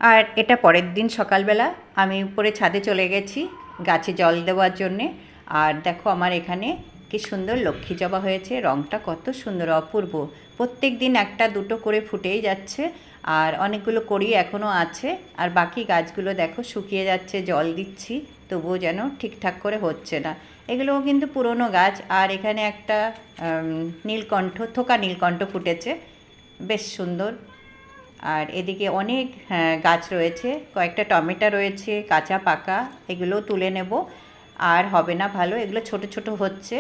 আর এটা পরের দিন সকালবেলা আমি উপরে ছাদে চলে গেছি গাছে জল দেওয়ার জন্যে। আর দেখো আমার এখানে কি সুন্দর লক্ষ্মী জবা হয়েছে, রঙটা কত সুন্দর অপূর্ব। প্রত্যেক দিন একটা দুটো করে ফুটেই যাচ্ছে, আর অনেকগুলো কড়ি এখনও আছে। আর বাকি গাছগুলো দেখো শুকিয়ে যাচ্ছে, জল দিচ্ছি তবুও যেন ঠিকঠাক করে হচ্ছে না। এগুলোও কিন্তু পুরনো গাছ। আর এখানে একটা নীলকণ্ঠ, থোকা নীলকণ্ঠ ফুটেছে, বেশ সুন্দর। আর এদিকে অনেক গাছ রয়েছে, কয়েকটা টমেটো রয়েছে কাঁচা পাকা, এগুলোও তুলে নেব। আর হবে না ভালো, এগুলো ছোট ছোট হচ্ছে,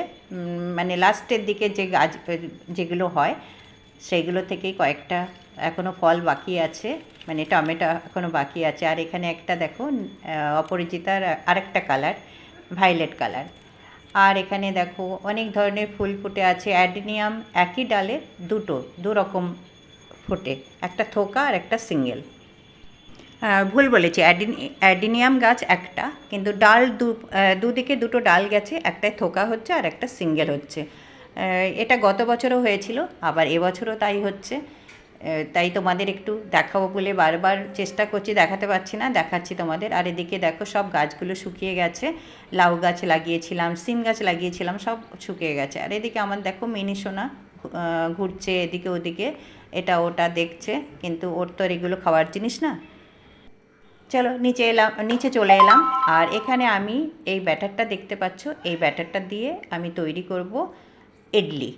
মানে লাস্টের দিকে যে গাছ যেগুলো হয় সেইগুলো থেকেই কয়েকটা এখনও ফল বাকি আছে, মানে টমেটো এখনও বাকি আছে। আর এখানে একটা দেখো অপরাজিতার আরেকটা কালার, ভায়োলেট কালার। আর এখানে দেখো অনেক ধরনের ফুল ফুটে আছে। অ্যাডিনিয়াম একই ডালে দু রকম ফোটে, একটা থোকা আর একটা সিঙ্গেল। ভুল বলেছি, অ্যাডিনিয়াম গাছ একটা, কিন্তু ডাল দুদিকে দুটো ডাল গেছে, একটাই থোকা হচ্ছে আর একটা সিঙ্গেল হচ্ছে। এটা গত বছরও হয়েছিল, আবার এবছরও তাই হচ্ছে। তাই তোমাদের একটু দেখাবো বলে বারবার চেষ্টা করছি, দেখাতে পারছি না, দেখাচ্ছি তোমাদের। আর এদিকে দেখো সব গাছগুলো শুকিয়ে গেছে, লাউ গাছ লাগিয়েছিলাম, সিম গাছ লাগিয়েছিলাম, সব শুকিয়ে গেছে। আর এদিকে আমার দেখো মিনি সোনা ঘুরছে এদিকে ওদিকে, এটা ওটা দেখছে, কিন্তু ওর তো আর এগুলো খাওয়ার জিনিস না। চলো নিচে চলে এলাম। আর এখানে আমি এই ব্যাটারটা দেখতে পাচ্ছ, এই ব্যাটারটা দিয়ে আমি তৈরি করব ইডলি।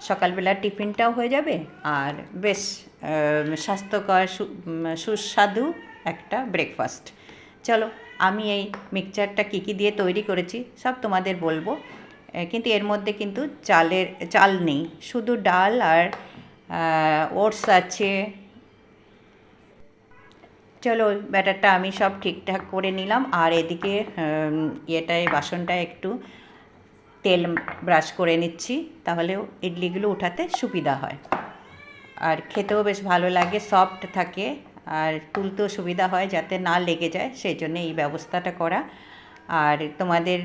সকালবেলার টিফিনটাও হয়ে যাবে, আর বেশ স্বাস্থ্যকর সুস্বাদু একটা ব্রেকফাস্ট। চলো, আমি এই মিক্সচারটা কী কী দিয়ে তৈরি করেছি সব তোমাদের বলবো। কিন্তু এর মধ্যে কিন্তু চাল নেই, শুধু ডাল আর ওটস আছে। চলো ব্যাটারটা আমি সব ঠিকঠাক করে নিলাম। আর এদিকে বাসনটায় একটু তেল ব্রাশ করে নিচ্ছি, তাহলে ইডলিগুলো উঠাতে সুবিধা হয়। আর খেতেও বেশ ভালো লাগে, সফট থাকে, আর তুলতেও সুবিধা হয় যাতে না লেগে যায়, সেই জন্য এই ব্যবস্থাটা করা। আর তোমাদের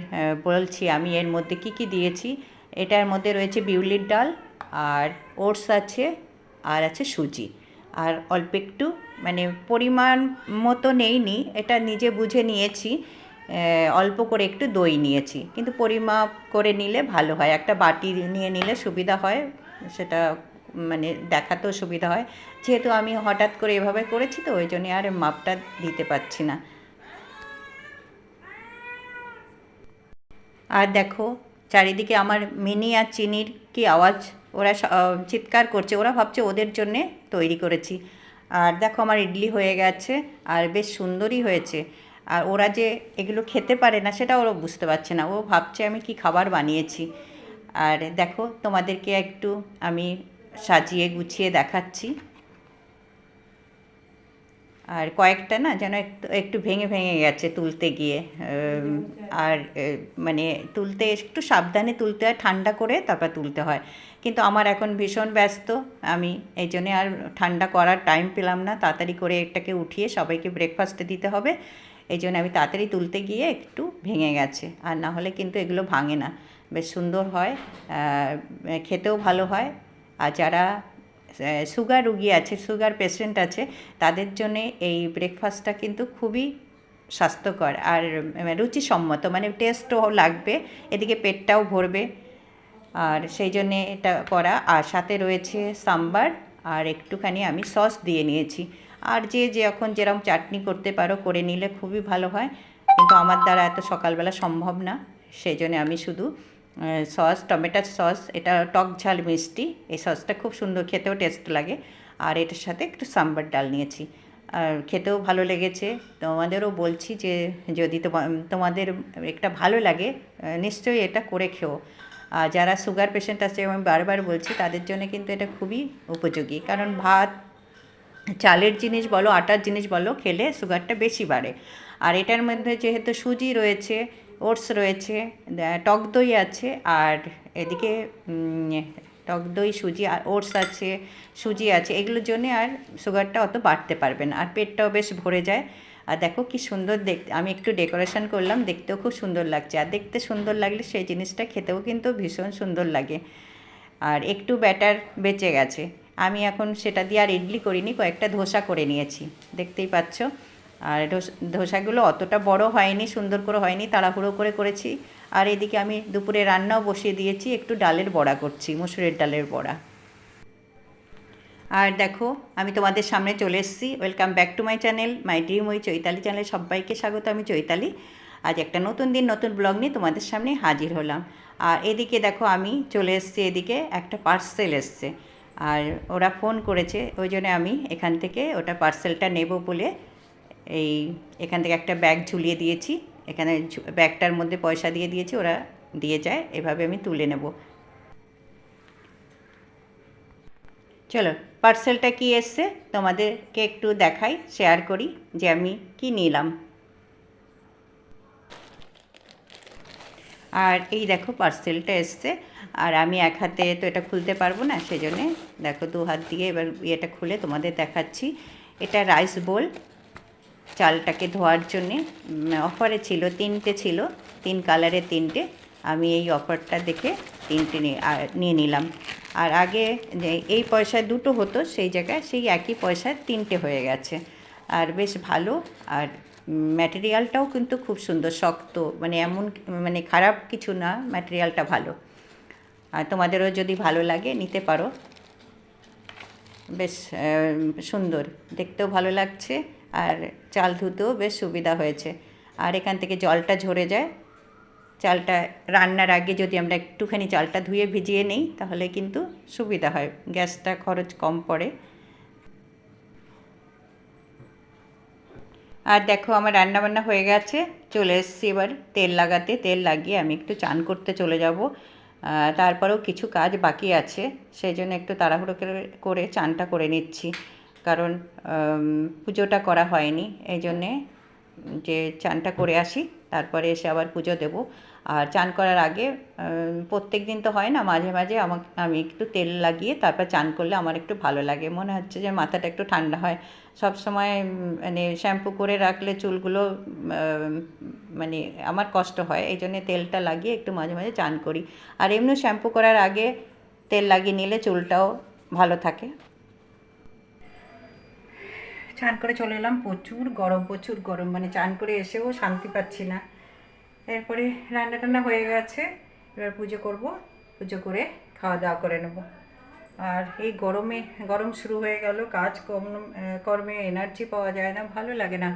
বলছি আমি এর মধ্যে কি কি দিয়েছি। এটার মধ্যে রয়েছে বিউলির ডাল, আর ওটস আছে, আর আছে সুজি, আর অল্প একটু, মানে পরিমাণ মতো নেইনি, এটা নিজে বুঝে নিয়েছি। অল্প করে একটু দই নিয়েছি, কিন্তু পরিমাপ করে নিলে ভালো হয়, একটা বাটি নিয়ে নিলে সুবিধা হয়, সেটা মানে দেখাতেও সুবিধা হয়। যেহেতু আমি হঠাৎ করে এভাবে করেছি, তো ওই জন্যে আর মাপটা দিতে পারছি না। আর দেখো চারিদিকে আমার মিনি আর চিনির কি আওয়াজ, ওরা চিৎকার করছে, ওরা ভাবছে ওদের জন্যে তৈরি করেছি। আর দেখো আমার ইডলি হয়ে গেছে, আর বেশ সুন্দরই হয়েছে। আর ওরা যে এগুলো খেতে পারে না সেটা ওরা বুঝতে পারছে না, ও ভাবছে আমি কি খাবার বানিয়েছি। আর দেখো তোমাদেরকে একটু আমি সাজিয়ে গুছিয়ে দেখাচ্ছি। আর কয়েকটা না যেন একটু একটু ভেঙে ভেঙে গেছে তুলতে গিয়ে। আর মানে তুলতে একটু সাবধানে তুলতে হয়, ঠান্ডা করে তারপর তুলতে হয়। কিন্তু আমার এখন ভীষণ ব্যস্ত, আমি এই জন্যে আর ঠান্ডা করার টাইম পেলাম না, তাড়াতাড়ি করে এটাকে উঠিয়ে সবাইকে ব্রেকফাস্টে দিতে হবে। এই জন্য আমি তাড়াতাড়ি তুলতে গিয়ে একটু ভেঙে গেছে, আর না হলে কিন্তু এগুলো ভাঙে না, বেশ সুন্দর হয়, খেতেও ভালো হয়। আর যারা সুগার রুগী আছে, সুগার পেশেন্ট আছে, তাদের জন্যে এই ব্রেকফাস্টটা কিন্তু খুবই স্বাস্থ্যকর আর রুচিসম্মত, মানে টেস্টও লাগবে, এদিকে পেটটাও ভরবে। আর সেই জন্যে এটা করা। আর সাথে রয়েছে সাম্বার, আর একটুখানি আমি সস দিয়ে নিয়েছি। আর যে যখন যেরকম চাটনি করতে পারো করে নিলে খুবই ভালো হয়, কিন্তু আমার দ্বারা এত সকালবেলা সম্ভব না, সেই জন্য আমি শুধু সস, টমেটোর সস, এটা টক ঝাল মিষ্টি, এই সসটা খুব সুন্দর, খেতেও টেস্ট লাগে। আর এটার সাথে একটু সাম্বার ডাল নিয়েছি, আর খেতেও ভালো লেগেছে। তোমাদেরও বলছি যে যদি তোমাদের একটা ভালো লাগে, নিশ্চয়ই এটা করে খেও। আর যারা সুগার পেশেন্ট আছে, আমি বারবার বলছি, তাদের জন্য কিন্তু এটা খুবই উপযোগী, কারণ ভাত, চালের জিনিস বলো, আটার জিনিস বলো, খেলে সুগারটা বেশি বাড়ে। আর এটার মধ্যে যেহেতু সুজি রয়েছে, ওটস রয়েছে, টক দই আছে, আর এদিকে টক দই, সুজি আর ওটস আছে, সুজি আছে, এগুলোর জন্যে আর সুগারটা অত বাড়তে পারবে না, আর পেটটাও বেশ ভরে যায়। আর দেখো কি সুন্দর দেখতে, আমি একটু ডেকোরেশন করলাম, দেখতেও খুব সুন্দর লাগছে। আর দেখতে সুন্দর লাগলে সেই জিনিসটা খেতেও কিন্তু ভীষণ সুন্দর লাগে। আর একটু ব্যাটার বেঁচে গেছে, আমি এখন সেটা দিয়ে আর ইডলি করিনি, কয়েকটা ধোসা করে নিয়েছি, দেখতেই পাচ্ছ। আর ধোসাগুলো অতটা বড় হয়নি, সুন্দর করে হয়নি, তাড়াহুড়ো করে করেছি। আর এদিকে আমি দুপুরে রান্নাও বসিয়ে দিয়েছি, একটু ডালের বড়া করছি, মসুরের ডালের বড়া। আর দেখো আমি তোমাদের সামনে চলে এসেছি। Welcome back to my channel, my dream ওই চৈতালি চ্যানেলে সবাইকে স্বাগত। আমি চৈতালি। আজ একটা নতুন দিন, নতুন ব্লগ নিয়ে তোমাদের সামনে হাজির হলাম। আর এদিকে দেখো আমি চলে এসেছি, এদিকে একটা পার্সেল এসছে। আর ওরা ফোন করেছে, ওই জন্য আমি এখান থেকে ওটা পার্সেলটা নেব বলে এই এখান থেকে একটা ব্যাগ ঝুলিয়ে দিয়েছি। এখানে ব্যাগটার মধ্যে পয়সা দিয়ে দিয়েছি, ওরা দিয়ে যায়, এভাবে আমি তুলে নেব। চলো পার্সেলটা কি এসছে তোমাদেরকে একটু দেখাই, শেয়ার করি যে আমি কি নিলাম। আর এই দেখো পার্সেলটা এসছে। আর আমি এক হাতে তো এটা খুলতে পারবো না, সেই জন্যে দেখো দু হাত দিয়ে এবার এটা খুলে তোমাদের দেখাচ্ছি। এটা রাইস বোল, চালটাকে ধোয়ার জন্যে অফারে ছিল, 3টে ছিল, 3 কালারের 3টে। আমি এই অফারটা দেখে 3টে নিয়ে নিলাম। আর আগে এই পয়সায় 2টো হতো, সেই জায়গায় সেই একই পয়সায় 3টে হয়ে গেছে। আর বেশ ভালো। আর ম্যাটেরিয়ালটাও কিন্তু খুব সুন্দর, শক্ত, মানে এমন মানে খারাপ কিছু না, ম্যাটেরিয়ালটা ভালো। আর তোমাদেরও যদি ভালো লাগে নিতে পারো, বেশ সুন্দর, দেখতেও ভালো লাগছে। আর চাল ধুতেও বেশ সুবিধা হয়েছে। আর এখান থেকে জলটা ঝরে যায়। চালটা রান্নার আগে যদি আমরা একটুখানি চালটা ধুয়ে ভিজিয়ে নিই তাহলে কিন্তু সুবিধা হয়, গ্যাসটা খরচ কম পড়ে। আর দেখো আমার রান্নাবান্না হয়ে গেছে, চলে এসেছি এবার তেল লাগাতে। তেল লাগিয়ে আমি একটু চান করতে চলে যাব। তারপরেও কিছু কাজ বাকি আছে, সেই জন্য একটু তাড়াহুড়ো করে চানটা করে নিচ্ছি, কারণ পুজোটা করা হয়নি, এই জন্যে যে চানটা করে আসি, তারপরে এসে আবার পুজো দেব। আর চান করার আগে প্রত্যেক দিন তো হয় না, মাঝে মাঝে আমি একটু তেল লাগিয়ে তারপর চান করলে আমার একটু ভালো লাগে, মনে হচ্ছে যে মাথাটা একটু ঠান্ডা হয়। সব সময় মানে শ্যাম্পু করে রাখলে চুলগুলো মানে আমার কষ্ট হয়, এই জন্যে তেলটা লাগিয়ে একটু মাঝে মাঝে চান করি। আর এমনি শ্যাম্পু করার আগে তেল লাগিয়ে নিলে চুলটাও ভালো থাকে। চান করে চলে এলাম, প্রচুর গরম, প্রচুর গরম, মানে চান করে এসেও শান্তি পাচ্ছি না। এরপরে রান্না টান্না হয়ে গেছে, এবার পুজো করব, পুজো করে খাওয়া দাওয়া করে নেব। আর এই গরমে, গরম শুরু হয়ে গেল, কাজ কর্মে এনার্জি পাওয়া যায় না, ভালো লাগে না,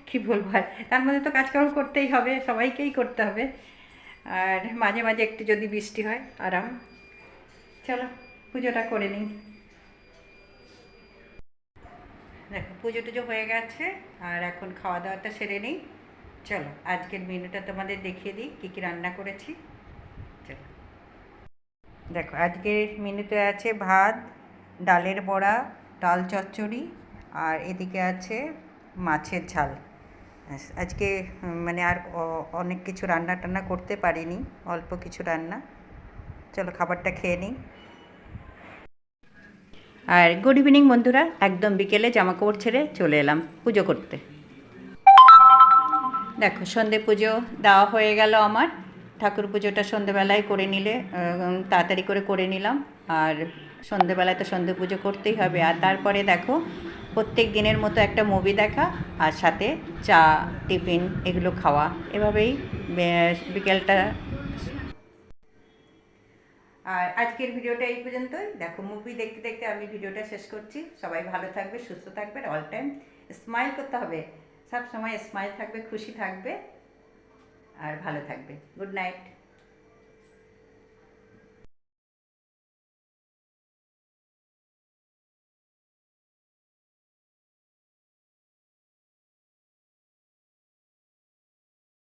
কি বলবো। আর তার মধ্যে তো কাজকর্ম করতেই হবে, সবাইকেই করতে হবে। আর মাঝে মাঝে একটু যদি বৃষ্টি হয় আরাম। চলো পুজোটা করে নিই। দেখো পুজো টুজো হয়ে গেছে, আর এখন খাওয়া দাওয়াটা সেরে নিই। চলো আজকের মেনুটা তোমাদের দেখিয়ে দিই, কী কী রান্না করেছি। চলো দেখো আজকের মেনুতে আছে ভাত, ডালের বড়া, ডাল চচ্চড়ি, আর এদিকে আছে মাছের ঝাল। আজকে মানে আর অনেক কিছু রান্না টান্না করতে পারিনি, অল্প কিছু রান্না। চলো খাবারটা খেয়ে নিই। আর গুড ইভিনিং বন্ধুরা, একদম বিকেলে জামাকাপড় ছেড়ে চলে এলাম পুজো করতে। দেখো সন্ধে পুজো দেওয়া হয়ে গেল আমার। ঠাকুর পুজোটা সন্ধেবেলায় করে নিলে তাড়াতাড়ি করে নিলাম। আর সন্ধেবেলায় তো সন্ধে পুজো করতেই হবে। আর তারপরে দেখো প্রত্যেক দিনের মতো একটা মুভি দেখা, আর সাথে চা, টিফিন এগুলো খাওয়া, এভাবেই বিকেলটা। আর আজকের ভিডিওটা এই পর্যন্তই। দেখো মুভি দেখতে দেখতে আমি ভিডিওটা শেষ করছি। সবাই ভালো থাকবে, সুস্থ থাকবে, অল টাইম স্মাইল করতে হবে, সব সময় স্মাইল থাকবে, খুশি থাকবে, আর ভালো থাকবে। Good night.